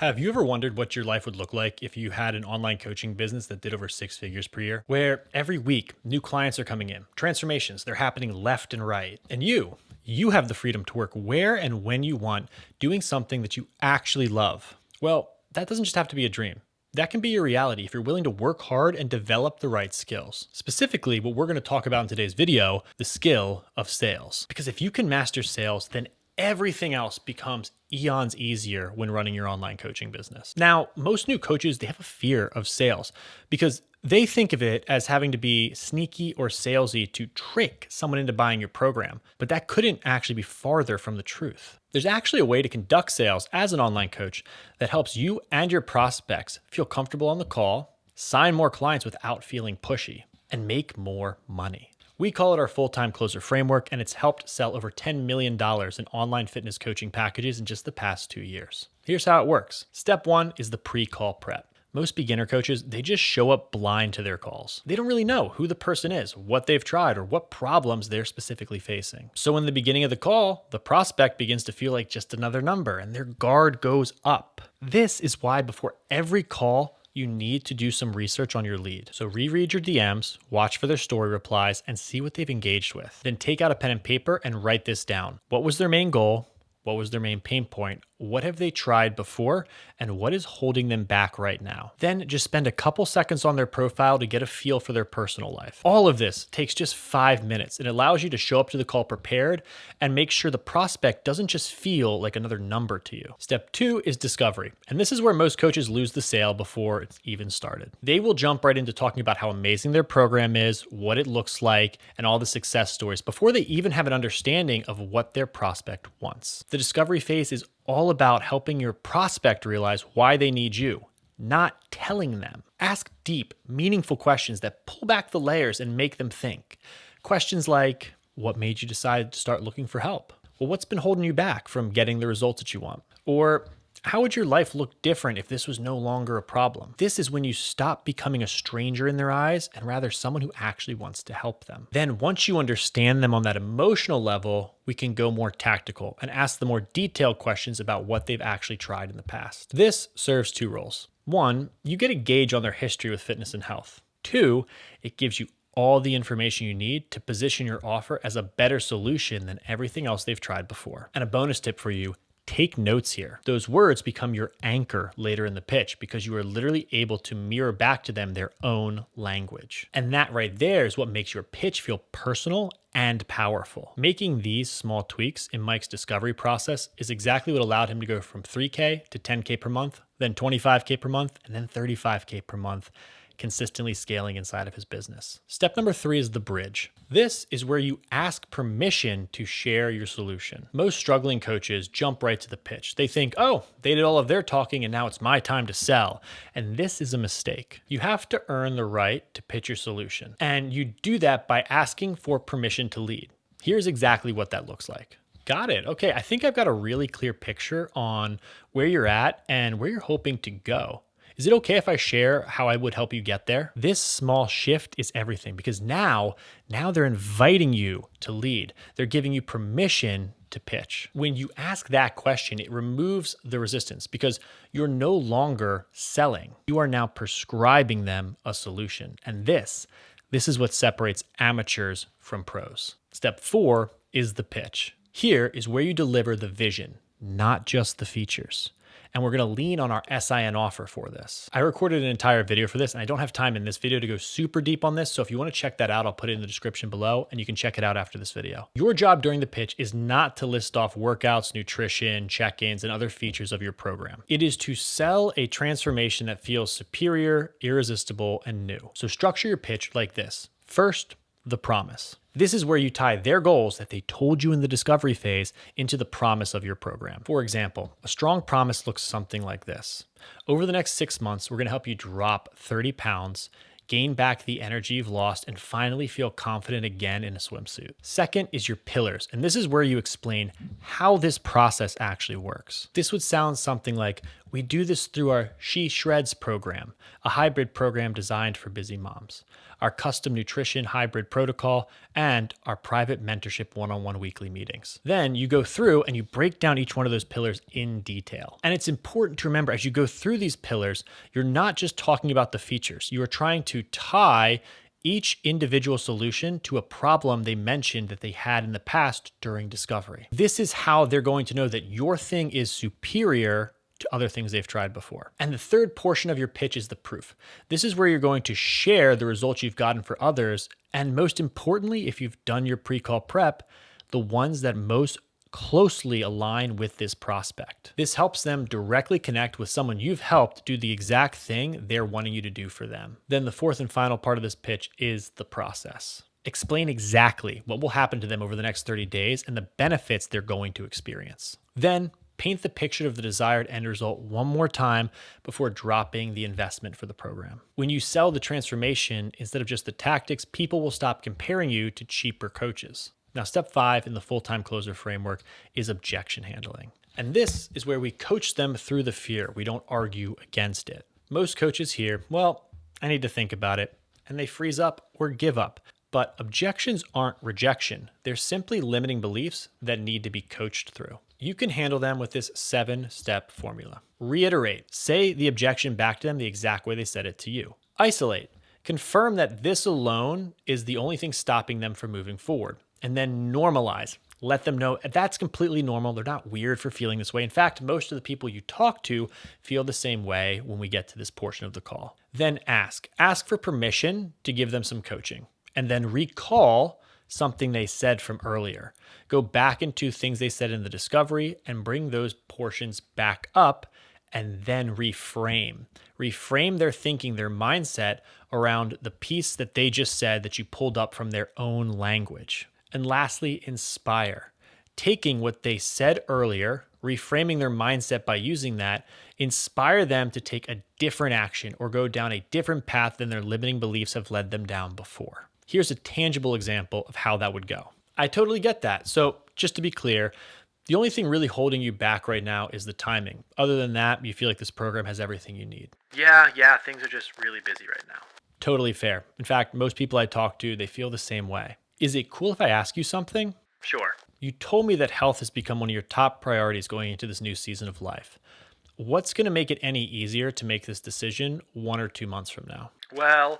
Have you ever wondered what your life would look like if you had an online coaching business that did over 6 figures per year, where every week new clients are coming in, transformations, they're happening left and right, and you have the freedom to work where and when you want, doing something that you actually love? Well, that doesn't just have to be a dream. That can be your reality if you're willing to work hard and develop the right skills. Specifically, what we're going to talk about in today's video, the skill of sales. Because if you can master sales, then everything else becomes eons easier when running your online coaching business. Now, most new coaches, they have a fear of sales because they think of it as having to be sneaky or salesy to trick someone into buying your program, but that couldn't actually be farther from the truth. There's actually a way to conduct sales as an online coach that helps you and your prospects feel comfortable on the call, sign more clients without feeling pushy, and make more money. We call it our full-time closer framework, and it's helped sell over $10 million in online fitness coaching packages in just the past 2 years. Here's how it works. Step one is the pre-call prep. Most beginner coaches, they just show up blind to their calls. They don't really know who the person is, what they've tried, or what problems they're specifically facing. So in the beginning of the call, the prospect begins to feel like just another number, and their guard goes up. This is why before every call, you need to do some research on your lead. So reread your DMs, watch for their story replies, and see what they've engaged with. Then take out a pen and paper and write this down. What was their main goal? What was their main pain point? What have they tried before? And what is holding them back right now? Then just spend a couple seconds on their profile to get a feel for their personal life. All of this takes just 5 minutes. It allows you to show up to the call prepared and make sure the prospect doesn't just feel like another number to you. Step two is discovery. And this is where most coaches lose the sale before it's even started. They will jump right into talking about how amazing their program is, what it looks like, and all the success stories before they even have an understanding of what their prospect wants. The discovery phase is all about helping your prospect realize why they need you, not telling them. Ask deep, meaningful questions that pull back the layers and make them think. Questions like, what made you decide to start looking for help? Well, what's been holding you back from getting the results that you want? Or how would your life look different if this was no longer a problem? This is when you stop becoming a stranger in their eyes and rather someone who actually wants to help them. Then once you understand them on that emotional level, we can go more tactical and ask the more detailed questions about what they've actually tried in the past. This serves two roles. One, you get a gauge on their history with fitness and health. Two, it gives you all the information you need to position your offer as a better solution than everything else they've tried before. And a bonus tip for you, take notes here. Those words become your anchor later in the pitch because you are literally able to mirror back to them their own language. And that right there is what makes your pitch feel personal and powerful. Making these small tweaks in Mike's discovery process is exactly what allowed him to go from 3K to 10K per month, then 25K per month, and then 35K per month, consistently scaling inside of his business. Step number three is the bridge. This is where you ask permission to share your solution. Most struggling coaches jump right to the pitch. They think, oh, they did all of their talking and now it's my time to sell. And this is a mistake. You have to earn the right to pitch your solution. And you do that by asking for permission to lead. Here's exactly what that looks like. Got it. Okay, I think I've got a really clear picture on where you're at and where you're hoping to go. Is it okay if I share how I would help you get there? This small shift is everything because now they're inviting you to lead. They're giving you permission to pitch. When you ask that question, it removes the resistance because you're no longer selling. You are now prescribing them a solution. And this is what separates amateurs from pros. Step four is the pitch. Here is where you deliver the vision, not just the features. And we're going to lean on our SIN offer for this. I recorded an entire video for this, and I don't have time in this video to go super deep on this. So if you want to check that out, I'll put it in the description below, and you can check it out after this video. Your job during the pitch is not to list off workouts, nutrition, check-ins, and other features of your program. It is to sell a transformation that feels superior, irresistible, and new. So structure your pitch like this. First, the promise. This is where you tie their goals that they told you in the discovery phase into the promise of your program. For example, a strong promise looks something like this. Over the next 6 months, we're going to help you drop 30 pounds, gain back the energy you've lost, and finally feel confident again in a swimsuit. Second is your pillars, and this is where you explain how this process actually works. This would sound something like, We do this through our She Shreds program, a hybrid program designed for busy moms, our custom nutrition hybrid protocol, and our private mentorship one-on-one weekly meetings. Then you go through and you break down each one of those pillars in detail. And it's important to remember as you go through these pillars, you're not just talking about the features. You are trying to tie each individual solution to a problem they mentioned that they had in the past during discovery. This is how they're going to know that your thing is superior to other things they've tried before. And the third portion of your pitch is the proof. This is where you're going to share the results you've gotten for others. And most importantly, if you've done your pre-call prep, the ones that most closely align with this prospect. This helps them directly connect with someone you've helped do the exact thing they're wanting you to do for them. Then the fourth and final part of this pitch is the process. Explain exactly what will happen to them over the next 30 days and the benefits they're going to experience. Then paint the picture of the desired end result one more time before dropping the investment for the program. When you sell the transformation instead of just the tactics, people will stop comparing you to cheaper coaches. Now, step 5 in the full-time closer framework is objection handling. And this is where we coach them through the fear. We don't argue against it. Most coaches hear, well, I need to think about it, and they freeze up or give up. But objections aren't rejection. They're simply limiting beliefs that need to be coached through. You can handle them with this 7-step formula. Reiterate. Say the objection back to them the exact way they said it to you. Isolate. Confirm that this alone is the only thing stopping them from moving forward. And then normalize. Let them know that's completely normal. They're not weird for feeling this way. In fact, most of the people you talk to feel the same way when we get to this portion of the call. Then ask. Ask for permission to give them some coaching. And then recall something they said from earlier. Go back into things they said in the discovery and bring those portions back up and then reframe. Reframe their thinking, their mindset around the piece that they just said that you pulled up from their own language. And lastly, inspire. Taking what they said earlier, reframing their mindset by using that, inspire them to take a different action or go down a different path than their limiting beliefs have led them down before. Here's a tangible example of how that would go. I totally get that. So just to be clear, the only thing really holding you back right now is the timing. Other than that, you feel like this program has everything you need. Yeah, things are just really busy right now. Totally fair. In fact, most people I talk to, they feel the same way. Is it cool if I ask you something? Sure. You told me that health has become one of your top priorities going into this new season of life. What's going to make it any easier to make this decision 1 or 2 months from now? Well,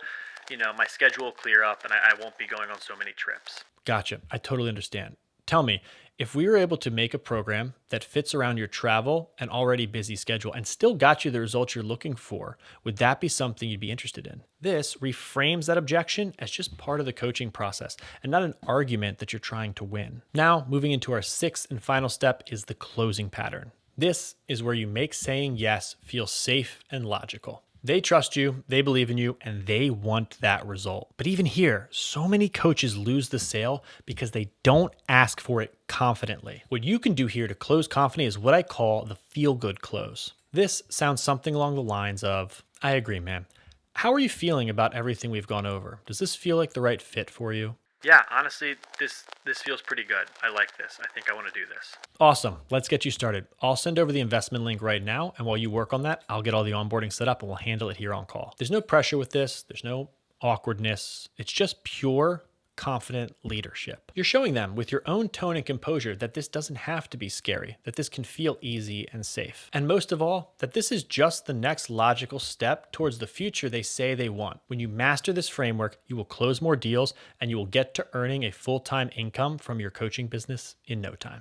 my schedule will clear up and I won't be going on so many trips. Gotcha. I totally understand. Tell me, if we were able to make a program that fits around your travel and already busy schedule and still got you the results you're looking for, would that be something you'd be interested in? This reframes that objection as just part of the coaching process and not an argument that you're trying to win. Now, moving into our 6th and final step is the closing pattern. This is where you make saying yes feel safe and logical. They trust you, they believe in you, and they want that result. But even here, so many coaches lose the sale because they don't ask for it confidently. What you can do here to close confidently is what I call the feel-good close. This sounds something along the lines of, I agree, man. How are you feeling about everything we've gone over? Does this feel like the right fit for you? Yeah, honestly, this feels pretty good. I like this. I think I want to do this. Awesome. Let's get you started. I'll send over the investment link right now. And while you work on that, I'll get all the onboarding set up and we'll handle it here on call. There's no pressure with this. There's no awkwardness. It's just pure, confident leadership. You're showing them with your own tone and composure that this doesn't have to be scary, that this can feel easy and safe. And most of all, that this is just the next logical step towards the future they say they want. When you master this framework, you will close more deals and you will get to earning a full-time income from your coaching business in no time.